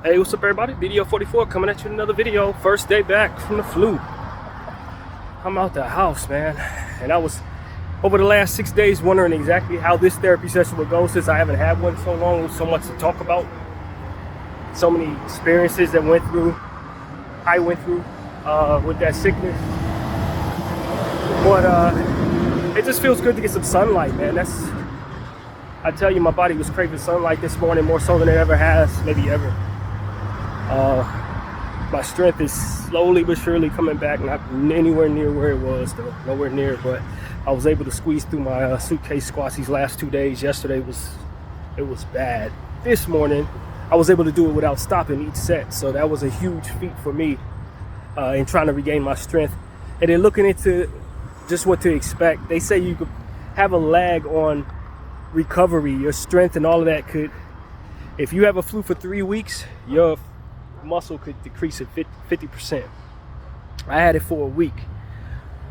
Hey, what's up everybody? BDF 44 coming at you with another video. First day back from the flu. I'm out the house, man. And I was, over the last 6 days, wondering exactly how this therapy session would go since I haven't had one so long. With so much to talk about. So many experiences that I went through with that sickness. But it just feels good to get some sunlight, man. I tell you, my body was craving sunlight this morning more so than it ever has, maybe ever. My strength is slowly but surely coming back, not anywhere near where it was though, nowhere near, but I was able to squeeze through my suitcase squats these last 2 days. Yesterday it was bad. This morning I was able to do it without stopping each set, so that was a huge feat for me in trying to regain my strength. And then looking into just what to expect, they say you could have a lag on recovery, your strength and all of that could, if you have a flu for 3 weeks, your muscle could decrease at 50%. I had it for a week,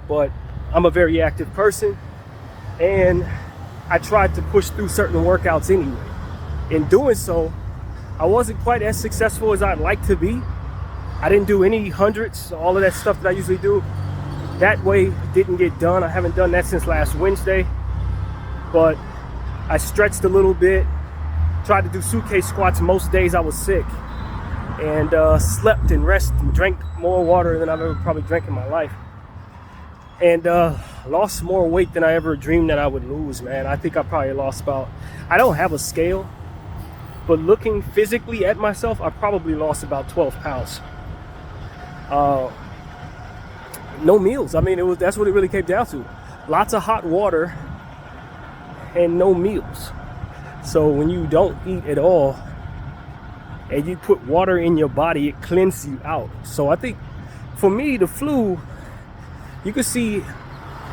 but I'm a very active person and I tried to push through certain workouts anyway. In doing so, I wasn't quite as successful as I'd like to be. I didn't do any hundreds, all of that stuff that I usually do. That way didn't get done. I haven't done that since last Wednesday, but I stretched a little bit, tried to do suitcase squats most days I was sick, and slept and rested and drank more water than I've ever probably drank in my life, and lost more weight than I ever dreamed that I would lose, man. I think I probably lost about, I don't have a scale, but looking physically at myself, I probably lost about 12 pounds. No meals. I mean, that's what it really came down to. Lots of hot water and no meals. So when you don't eat at all and you put water in your body, it cleanses you out. So I think for me, the flu, you could see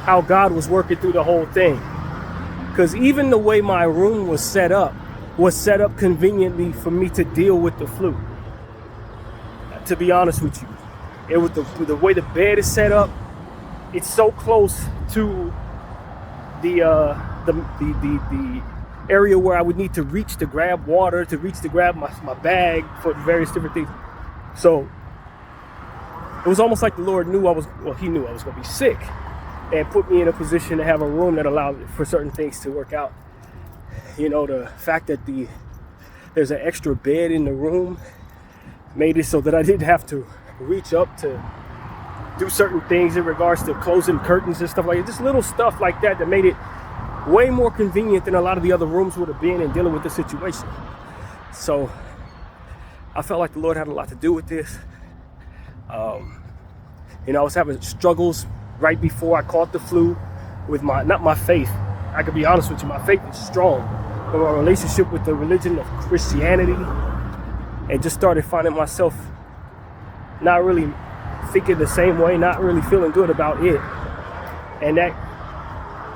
how God was working through the whole thing. Because even the way my room was set up conveniently for me to deal with the flu. To be honest with you, it was the way the bed is set up. It's so close to the area where I would need to reach to grab water, to reach to grab my bag for various different things. So it was almost like the Lord knew He knew I was going to be sick and put me in a position to have a room that allowed for certain things to work out. You know, the fact that there's an extra bed in the room made it so that I didn't have to reach up to do certain things in regards to closing curtains and stuff like that. Just little stuff like that made it way more convenient than a lot of the other rooms would have been in dealing with the situation. So I felt like the Lord had a lot to do with this. You know, I was having struggles right before I caught the flu with not my faith. I could be honest with you, my faith is strong, but my relationship with the religion of Christianity, and just started finding myself not really thinking the same way, not really feeling good about it. And that,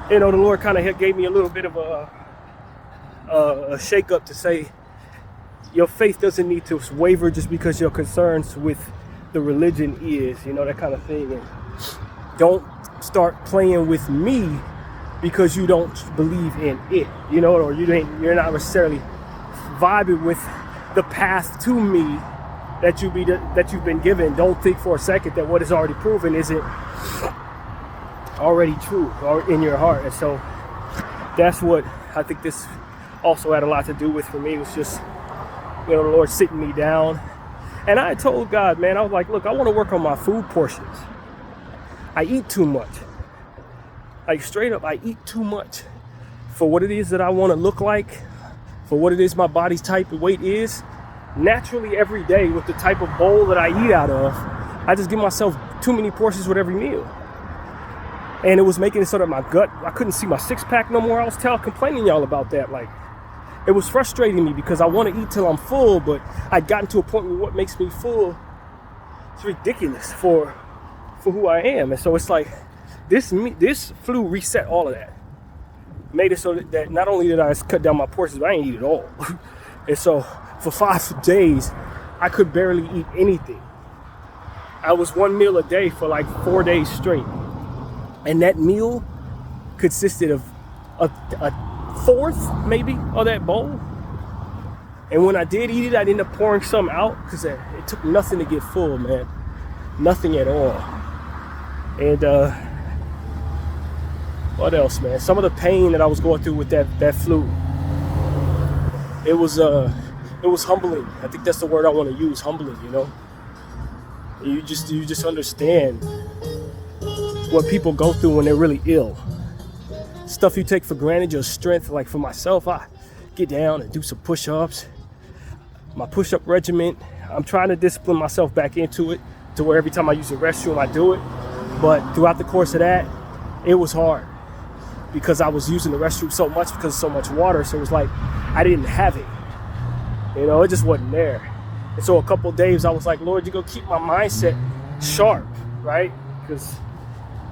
you know, the Lord kind of gave me a little bit of a shake up to say, your faith doesn't need to waver just because your concerns with the religion is, you know, that kind of thing. And don't start playing with me because you don't believe in it, you know, or you're not necessarily vibing with the path to me that you've been given. Don't think for a second that what is already proven isn't already true or in your heart. And so that's what I think this also had a lot to do with for me. It was just, you know, the Lord sitting me down, and I told God, man, I was like, look, I want to work on my food portions. I eat too much. Like, straight up, I eat too much for what it is that I want to look like, for what it is my body's type of weight is. Naturally, every day with the type of bowl that I eat out of, I just give myself too many portions with every meal. And it was making it so that my gut, I couldn't see my six-pack no more. I was complaining y'all about that. Like, it was frustrating me because I want to eat till I'm full, but I'd gotten to a point where what makes me full is ridiculous for who I am. And so it's like, this flu reset all of that. Made it so that not only did I cut down my portions, but I didn't eat it all. And so for 5 days, I could barely eat anything. I was one meal a day for like 4 days straight. And that meal consisted of a fourth, maybe, of that bowl. And when I did eat it, I ended up pouring some out because it took nothing to get full, man. Nothing at all. And what else, man? Some of the pain that I was going through with that flu, it was humbling. I think that's the word I want to use, humbling, you know? You just understand what people go through when they're really ill. Stuff you take for granted, your strength. Like for myself, I get down and do some push-ups. My push-up regimen, I'm trying to discipline myself back into it to where every time I use the restroom, I do it. But throughout the course of that, it was hard because I was using the restroom so much because of so much water. So it was like I didn't have it. You know, it just wasn't there. And so a couple of days I was like, Lord, you're going to keep my mindset sharp, right? Because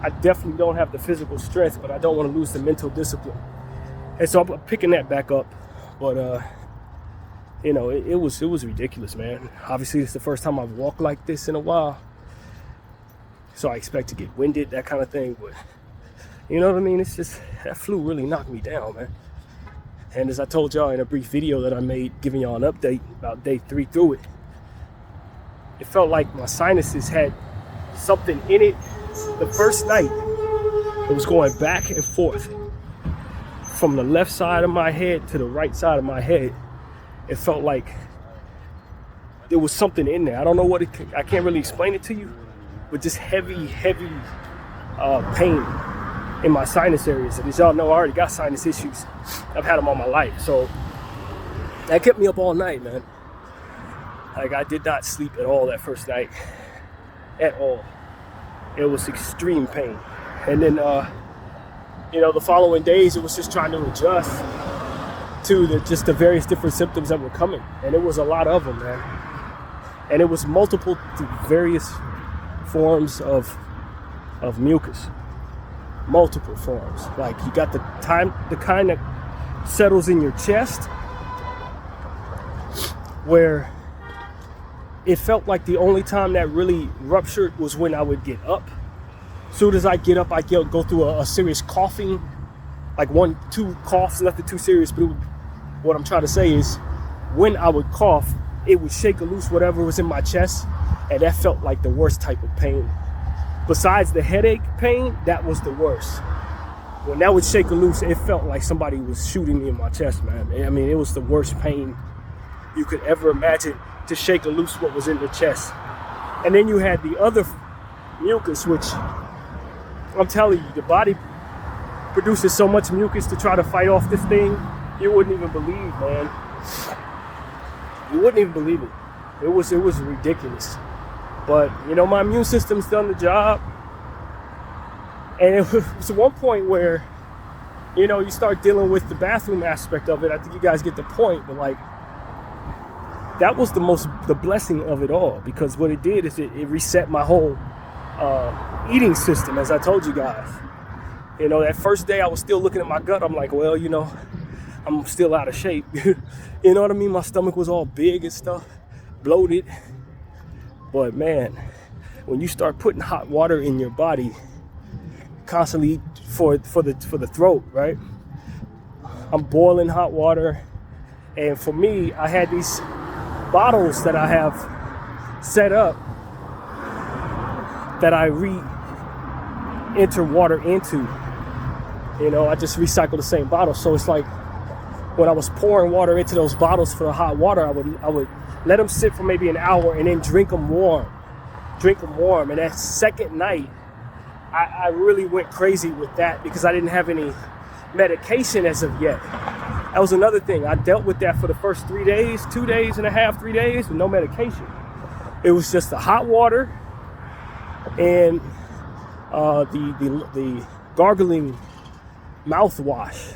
I definitely don't have the physical strength, but I don't want to lose the mental discipline. And so I'm picking that back up. But, you know, it was ridiculous, man. Obviously, it's the first time I've walked like this in a while. So I expect to get winded, that kind of thing. But, you know what I mean? It's just, that flu really knocked me down, man. And as I told y'all in a brief video that I made, giving y'all an update about day 3 through it, it felt like my sinuses had something in it. The first night, it was going back and forth from the left side of my head to the right side of my head. It felt like there was something in there. I don't know what I can't really explain it to you, but just heavy pain in my sinus areas. And as y'all know, I already got sinus issues. I've had them all my life. So that kept me up all night, man. Like, I did not sleep at all that first night. At all. It was extreme pain. And then, you know, the following days, it was just trying to adjust to the various different symptoms that were coming. And it was a lot of them, man. And it was multiple various forms of mucus. Multiple forms. Like, you got the kind that settles in your chest, where it felt like the only time that really ruptured was when I would get up. As soon as I get up, I go through a serious coughing, like 1-2 coughs, nothing too serious. But what I'm trying to say is, when I would cough, it would shake loose whatever was in my chest, and that felt like the worst type of pain. Besides the headache pain, that was the worst. When that would shake loose, it felt like somebody was shooting me in my chest, man. I mean, it was the worst pain you could ever imagine, to shake loose what was in the chest. And then you had the other mucus, which I'm telling you, the body produces so much mucus to try to fight off this thing, you wouldn't even believe, man. You wouldn't even believe it. It was ridiculous. But, you know, my immune system's done the job. And it was one point where, you know, you start dealing with the bathroom aspect of it. I think you guys get the point, but like, that was the blessing of it all, because what it did is it reset my whole eating system, as I told you guys. You know, that first day I was still looking at my gut. I'm like, well, you know, I'm still out of shape. You know what I mean? My stomach was all big and stuff, bloated. But man, when you start putting hot water in your body constantly for the throat, right? I'm boiling hot water, and for me, I had these bottles that I have set up that I enter water into. You know, I just recycle the same bottle. So it's like when I was pouring water into those bottles for the hot water, I would let them sit for maybe an hour and then drink them warm. And that second night, I really went crazy with that because I didn't have any medication as of yet. That was another thing. I dealt with that for the first 3 days, 2 days and a half, 3 days with no medication. It was just the hot water and the gargling mouthwash,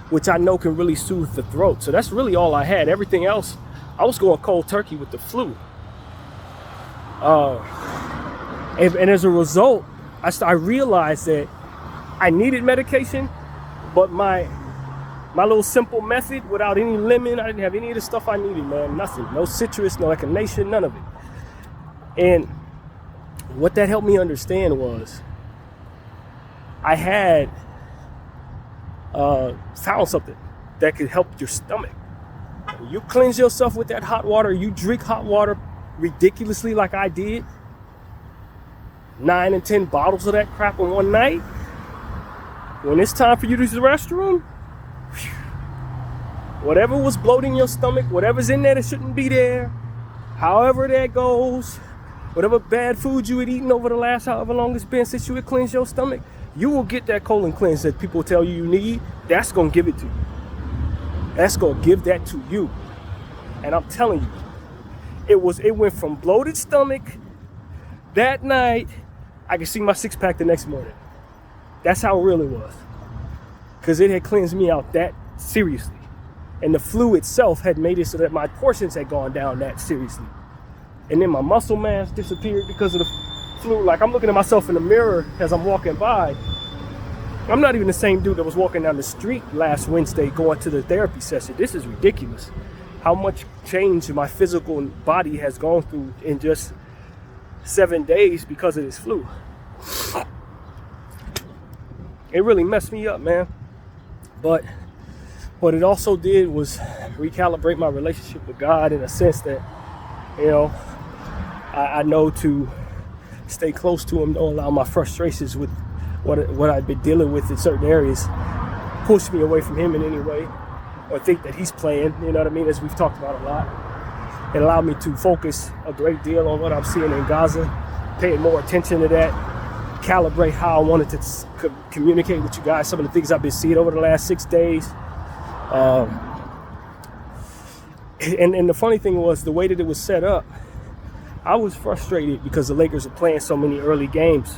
which I know can really soothe the throat. So that's really all I had. Everything else, I was going cold turkey with the flu. And as a result, I realized that I needed medication, but my little simple method without any lemon, I didn't have any of the stuff I needed, man. Nothing. No citrus, no echinacea, none of it. And what that helped me understand was I had found something that could help your stomach. You cleanse yourself with that hot water. You drink hot water ridiculously like I did. 9 and 10 bottles of that crap in one night. When it's time for you to use the restroom, whatever was bloating your stomach, whatever's in there that shouldn't be there, however that goes, whatever bad food you had eaten over the last however long it's been since you had cleansed your stomach, you will get that colon cleanse that people tell you need. That's going to give it to you. That's going to give that to you. And I'm telling you, it went from bloated stomach that night, I could see my six-pack the next morning. That's how real it was. Because it had cleansed me out that seriously. And the flu itself had made it so that my portions had gone down that seriously. And then my muscle mass disappeared because of the flu. Like, I'm looking at myself in the mirror as I'm walking by. I'm not even the same dude that was walking down the street last Wednesday going to the therapy session. This is ridiculous. How much change my physical body has gone through in just 7 days because of this flu. It really messed me up, man. But what it also did was recalibrate my relationship with God in a sense that, you know, I know to stay close to Him, don't allow my frustrations with what I've been dealing with in certain areas push me away from Him in any way, or think that He's playing, you know what I mean, as we've talked about a lot. It allowed me to focus a great deal on what I'm seeing in Gaza, paying more attention to that, calibrate how I wanted to communicate with you guys some of the things I've been seeing over the last 6 days. And the funny thing was, the way that it was set up, I was frustrated because the Lakers are playing so many early games.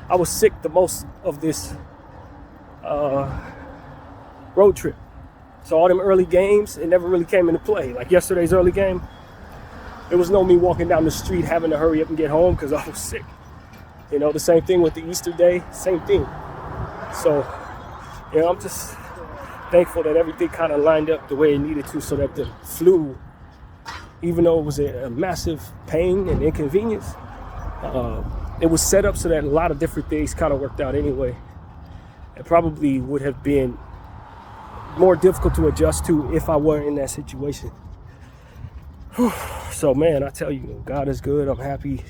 I was sick the most of this road trip. So all them early games, it never really came into play. Like yesterday's early game, there was no me walking down the street having to hurry up and get home because I was sick. You know, the same thing with the Easter day, same thing. So, you know, I'm just thankful that everything kind of lined up the way it needed to, so that the flu, even though it was a massive pain and inconvenience, it was set up so that a lot of different things kind of worked out anyway. It probably would have been more difficult to adjust to if I weren't in that situation. So, man, I tell you, God is good. I'm happy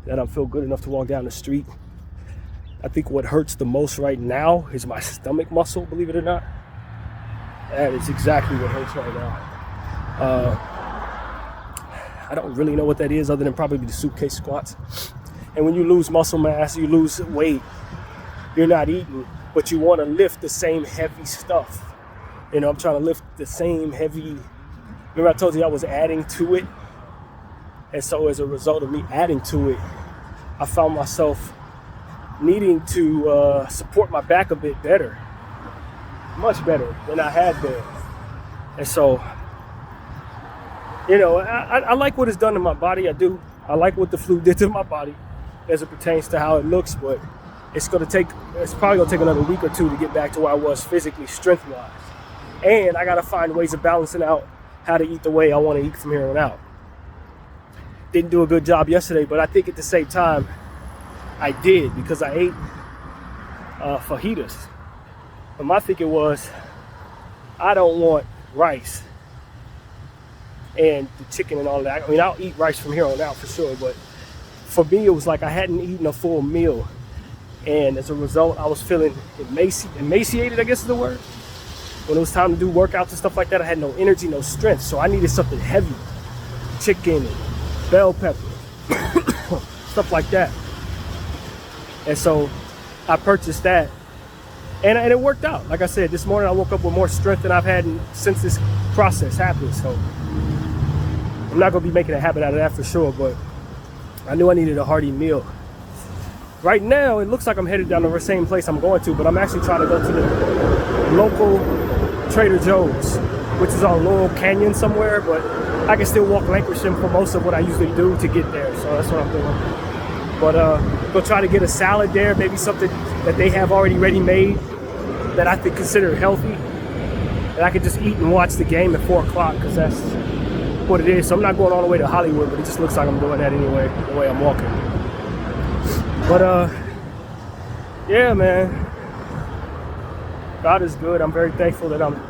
that I feel good enough to walk down the street. I think what hurts the most right now is my stomach muscle, believe it or not. That is exactly what hurts right now. I don't really know what that is other than probably the suitcase squats. And when you lose muscle mass, you lose weight, you're not eating, but you want to lift the same heavy stuff. You know, I'm trying to lift the same heavy. Remember I told you I was adding to it? And so as a result of me adding to it, I found myself needing to support my back a bit better. Much better than I had been. And so, you know, I like what it's done to my body. I do. I like what the flu did to my body as it pertains to how it looks, but it's probably going to take another week or two to get back to where I was physically, strength-wise. And I got to find ways of balancing out how to eat the way I want to eat from here on out. Didn't do a good job yesterday, but I think at the same time, I did, because I ate fajitas. But my thinking was, I don't want rice and the chicken and all that. I mean, I'll eat rice from here on out for sure, but for me, it was like I hadn't eaten a full meal. And as a result, I was feeling emaciated, I guess is the word. When it was time to do workouts and stuff like that, I had no energy, no strength. So I needed something heavy. Chicken and bell pepper, stuff like that. And so I purchased that. And it worked out. Like I said, this morning I woke up with more strength than I've had since this process happened. So I'm not going to be making a habit out of that for sure, but I knew I needed a hearty meal. Right now, it looks like I'm headed down the same place I'm going to, but I'm actually trying to go to the local Trader Joe's, which is on Laurel Canyon somewhere, but I can still walk Lankershim for most of what I usually do to get there. So that's what I'm doing. But go try to get a salad there, maybe something that they have already ready made that I could consider healthy, that I could just eat and watch the game at 4 o'clock, because that's what it is. So I'm not going all the way to Hollywood, but it just looks like I'm doing that anyway, the way I'm walking. But yeah, man, God is good. I'm very thankful that I'm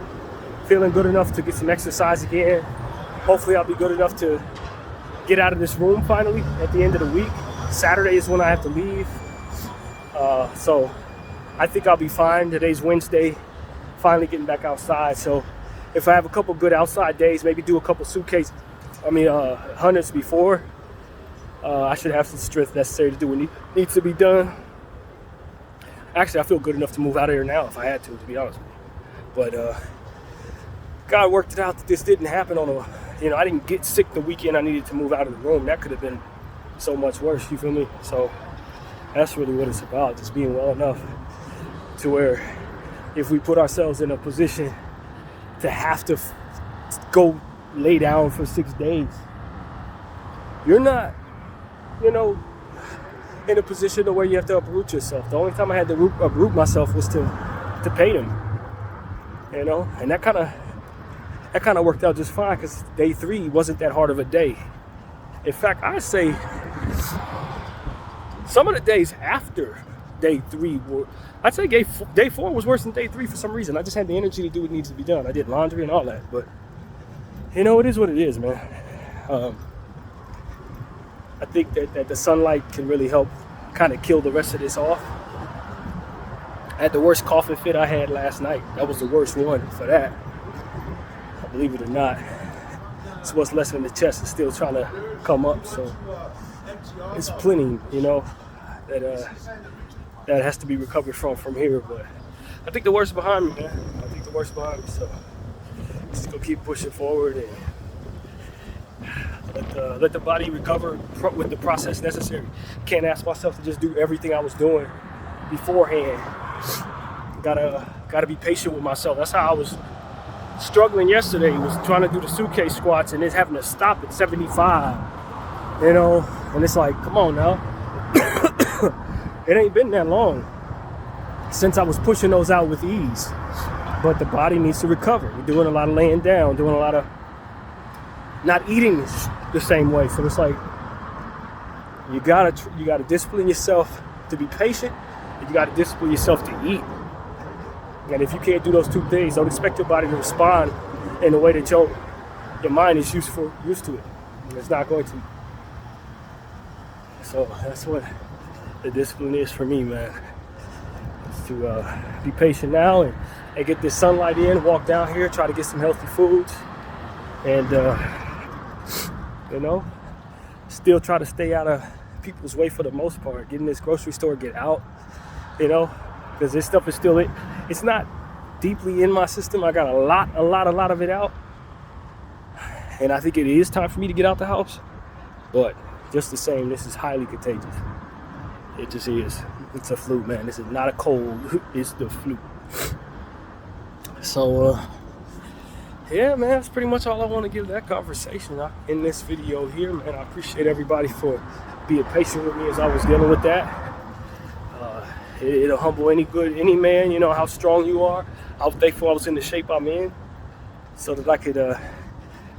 feeling good enough to get some exercise again. Hopefully I'll be good enough to get out of this room finally at the end of the week. Saturday is when I have to leave. So I think I'll be fine. Today's Wednesday, finally getting back outside. So if I have a couple good outside days, maybe do a couple hundreds before, I should have some strength necessary to do what needs to be done. Actually, I feel good enough to move out of here now if I had to be honest with you. But God worked it out that this didn't happen on I didn't get sick the weekend I needed to move out of the room. That could have been so much worse, you feel me? So that's really what it's about, just being well enough to where if we put ourselves in a position to have to go lay down for 6 days, you're not, in a position to where you have to uproot yourself. The only time I had to uproot myself was to pay them, and that kind of worked out just fine because day 3 wasn't that hard of a day. In fact, I say some of the days after day 3 I'd say day 4 was worse than day 3 for some reason. I just had the energy to do what needs to be done. I did laundry and all that, but it is what it is, man. I think that the sunlight can really help kind of kill the rest of this off. I had the worst coughing fit I had last night. That was the worst one for that. Believe it or not, it's what's left in the chest is still trying to come up. So it's plenty, that has to be recovered from here. But I think the worst behind me, man. So just go keep pushing forward and let the body recover with the process necessary. Can't ask myself to just do everything I was doing beforehand. Gotta be patient with myself. That's how I was struggling yesterday, was trying to do the suitcase squats and then having to stop at 75, and it's like, come on now. It ain't been that long since I was pushing those out with ease, but the body needs to recover. We're doing a lot of laying down, doing a lot of not eating the same way. So it's like you gotta discipline yourself to be patient, and you gotta discipline yourself to eat. And if you can't do those 2 things, don't expect your body to respond in the way that your mind is used to it. It's not going to. So that's what the discipline is for me, man. It's to be patient now and get this sunlight in, walk down here, try to get some healthy foods, and still try to stay out of people's way for the most part. Get in this grocery store, get out, because this stuff is still it's not deeply in my system. I got a lot of it out, and I think it is time for me to get out the house. But just the same, this is highly contagious. It just is. It's a flu, man. This is not a cold. It's the flu. So yeah, man, that's pretty much all I want to give that conversation in this video here, man. I appreciate everybody for being patient with me as I was dealing with that. It'll humble any man, how strong you are. I was thankful I was in the shape I'm in so that I could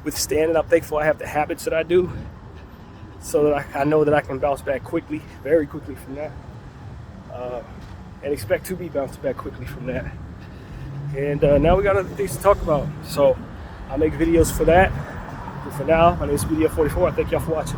withstand it. I'm thankful I have the habits that I do so that I know that I can bounce back quickly, very quickly from that, and expect to be bounced back quickly from that. And now we got other things to talk about. So I'll make videos for that. But for now, my name is BDF 44. I thank y'all for watching.